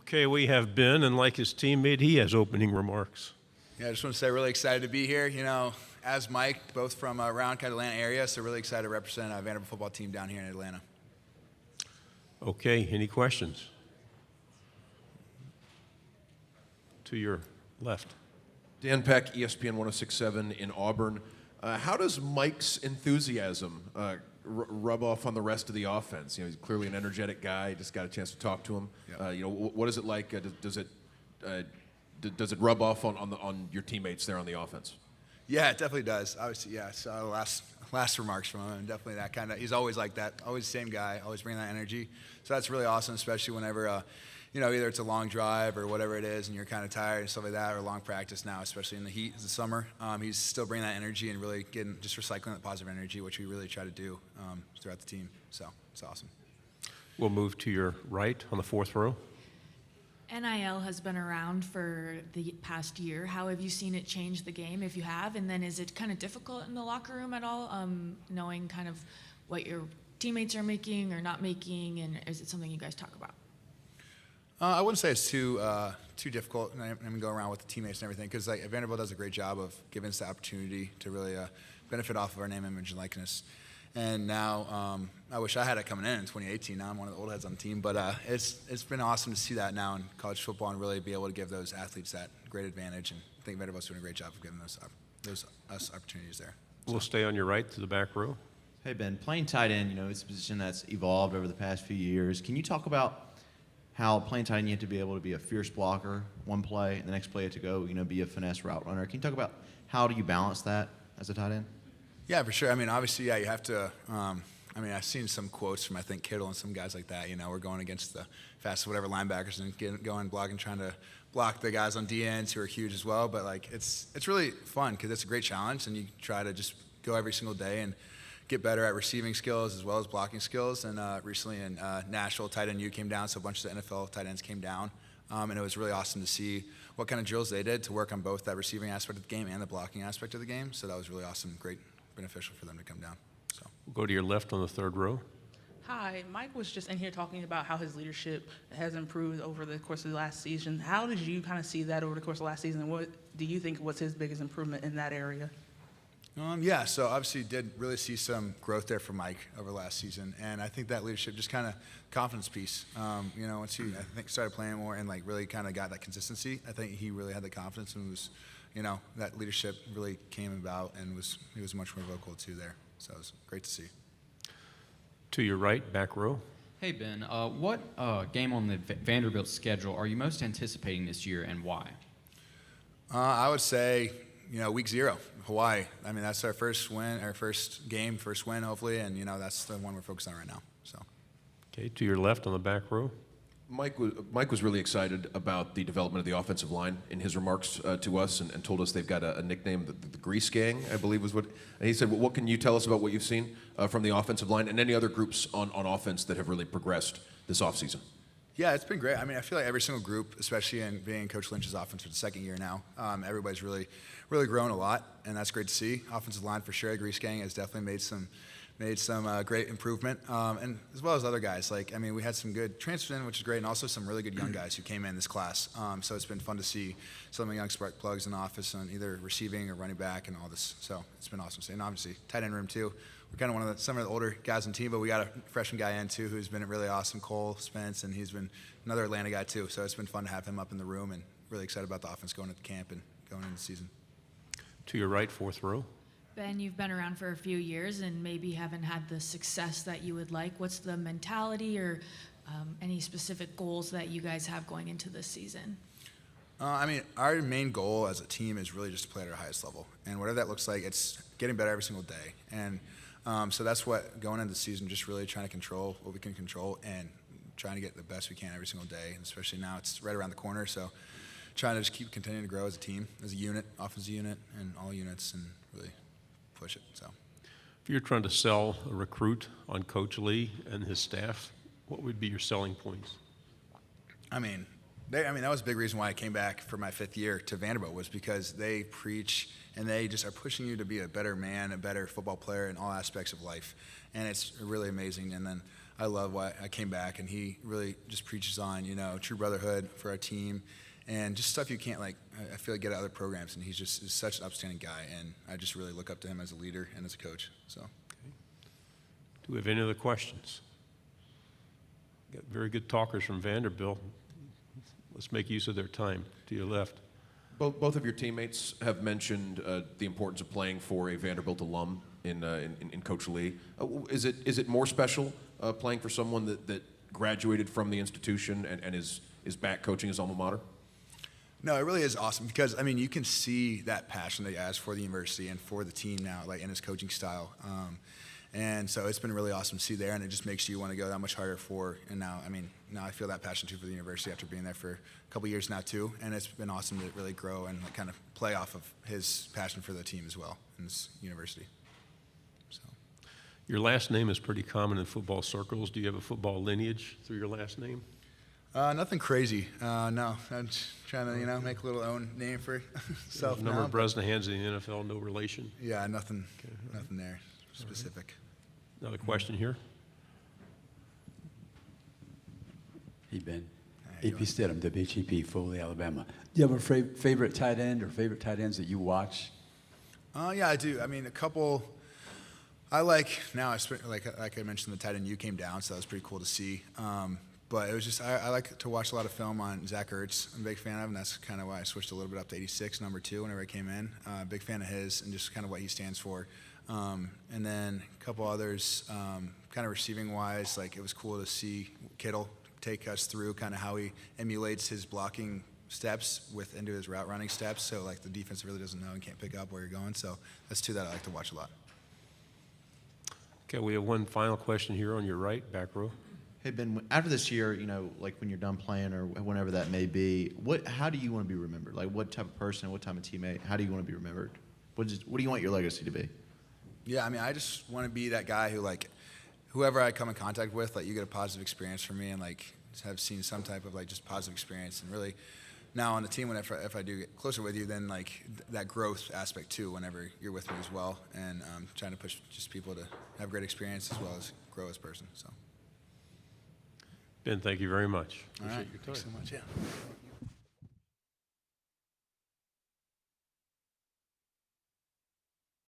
Okay, we have Ben, and like his teammate, he has opening remarks. Yeah, I just want to say really excited to be here. You know, as Mike, both from around kind of Atlanta area, so really excited to represent a Vanderbilt football team down here in Atlanta. Okay, any questions? To your left. Dan Peck, ESPN 1067 in Auburn. How does Mike's enthusiasm rub off on the rest of the offense? You know, he's clearly an energetic guy. Just got a chance to talk to him. Yeah. You know, what is it like? Does it rub off on your teammates there on the offense? Yeah, it definitely does. Obviously, yeah. So last remarks from him, and definitely that kind of. He's always like that. Always the same guy. Always bringing that energy. So that's really awesome, especially whenever. You know, either it's a long drive or whatever it is, and you're kind of tired and stuff like that, or long practice now, especially in the heat, the summer. He's still bringing that energy and really just recycling that positive energy, which we really try to do throughout the team. So it's awesome. We'll move to your right on the fourth row. NIL has been around for the past year. How have you seen it change the game, if you have? And then is it kind of difficult in the locker room at all, knowing kind of what your teammates are making or not making, and is it something you guys talk about? I wouldn't say it's too difficult, and I go around with the teammates and everything, because like Vanderbilt does a great job of giving us the opportunity to really benefit off of our name, image, and likeness. And now, I wish I had it coming in 2018. Now I'm one of the old heads on the team, but it's been awesome to see that now in college football and really be able to give those athletes that great advantage. And I think Vanderbilt's doing a great job of giving us opportunities there. We'll stay on your right to the back row. Hey, Ben, playing tight end, you know, it's a position that's evolved over the past few years. Can you talk about how playing tight end you have to be able to be a fierce blocker one play, and the next play you have to go, you know, be a finesse route runner? Can you talk about how do you balance that as a tight end? Yeah, for sure. I mean, obviously, yeah, you have to. I mean, I've seen some quotes from I think Kittle and some guys like that. You know, we're going against the fastest whatever linebackers and going blocking, trying to block the guys on D ends who are huge as well. But like, it's really fun because it's a great challenge, and you try to just go every single day and get better at receiving skills as well as blocking skills. And recently in Nashville, tight end U came down, so a bunch of the NFL tight ends came down. And it was really awesome to see what kind of drills they did to work on both that receiving aspect of the game and the blocking aspect of the game. So that was really awesome, great, beneficial for them to come down. So We'll go to your left on the third row. Hi, Mike was just in here talking about how his leadership has improved over the course of the last season. How did you kind of see that over the course of last season? And what do you think was his biggest improvement in that area? Yeah, so obviously did really see some growth there for Mike over last season, and I think that leadership just kind of confidence piece. You know, once he I think started playing more and like really kind of got that consistency, I think he really had the confidence and was, you know, that leadership really came about and he was much more vocal too there. So it was great to see. To your right, back row. Hey, Ben, what game on the Vanderbilt schedule are you most anticipating this year, and why? I would say, you know, week 0, Hawaii. I mean, that's our first win, our first game, first win, hopefully, and, you know, that's the one we're focused on right now. So. Okay, to your left on the back row. Mike was really excited about the development of the offensive line in his remarks to us, and told us they've got a nickname, the Grease Gang, I believe was what. And he said, well, what can you tell us about what you've seen from the offensive line and any other groups on offense that have really progressed this offseason? Yeah, it's been great. I mean, I feel like every single group, especially in being Coach Lynch's offense for the second year now, everybody's really grown a lot, and that's great to see. Offensive line for sure, Grease Gang has definitely made some great improvement, and as well as other guys. Like, I mean, we had some good transfers in, which is great, and also some really good young guys who came in this class. So it's been fun to see some of the young spark plugs in the office on either receiving or running back and all this. So it's been awesome to see. And obviously, tight end room too. We're kind of some of the older guys on the team, but we got a freshman guy in too who's been really awesome, Cole Spence, and he's been another Atlanta guy too. So it's been fun to have him up in the room, and really excited about the offense going into camp and going into the season. To your right, fourth row. Ben, you've been around for a few years and maybe haven't had the success that you would like. What's the mentality or any specific goals that you guys have going into this season? I mean, our main goal as a team is really just to play at our highest level. And whatever that looks like, it's getting better every single day. And so that's what, going into the season, just really trying to control what we can control and trying to get the best we can every single day. And especially now, it's right around the corner. So trying to just keep continuing to grow as a team, as a unit, offensive unit, and all units, and really push it. So, If you're trying to sell a recruit on Coach Lee and his staff, what would be your selling points? I mean, that was a big reason why I came back for my 5th year to Vanderbilt, was because they preach and they just are pushing you to be a better man, a better football player in all aspects of life. And it's really amazing. And then I love why I came back, and he really just preaches on, true brotherhood for our team, and just stuff you can't I feel like get at other programs. And he's just is such an upstanding guy, and I just really look up to him as a leader and as a coach. So, Do we have any other questions? Got very good talkers from Vanderbilt. Let's make use of their time. To your left. Both of your teammates have mentioned the importance of playing for a Vanderbilt alum in Coach Lee. Is it more special playing for someone that graduated from the institution and is back coaching his alma mater? No, it really is awesome because, you can see that passion that he has for the university and for the team now, in his coaching style. And so it's been really awesome to see there, and it just makes you want to go that much harder and now I feel that passion too for the university after being there for a couple years now too, and it's been awesome to really grow and kind of play off of his passion for the team as well in this university. So. Your last name is pretty common in football circles. Do you have a football lineage through your last name? Nothing crazy. No, I'm just trying to, make a little own name for self Number now. of Bresnahans in the NFL, no relation? Yeah, nothing there specific. Another question here? Hey, Ben. Hey, AP Stidham, WHEP, Foley, Alabama. Do you have a favorite tight end or favorite tight ends that you watch? Yeah, I do. A couple. I like now. Like I mentioned, the tight end you came down, so that was pretty cool to see. But it was just I like to watch a lot of film on Zach Ertz. I'm a big fan of him. That's kind of why I switched a little bit up to 86, number 2, whenever I came in. Big fan of his and just kind of what he stands for. And then a couple others, kind of receiving wise, it was cool to see Kittle take us through kind of how he emulates his blocking steps into his route running steps. So the defense really doesn't know and can't pick up where you're going. So that's two that I like to watch a lot. Okay, we have one final question here on your right, back row. Hey, Ben, after this year, when you're done playing or whenever that may be, how do you want to be remembered? What type of person, what type of teammate, how do you want to be remembered? What do you want your legacy to be? Yeah, I just want to be that guy who, whoever I come in contact with, you get a positive experience from me and, have seen some type of, just positive experience. And really, now on the team, if I do get closer with you, then, that growth aspect, too, whenever you're with me as well. And trying to push just people to have great experience as well as grow as a person, so. Ben, thank you very much. All right, Appreciate your time. thanks so much, yeah.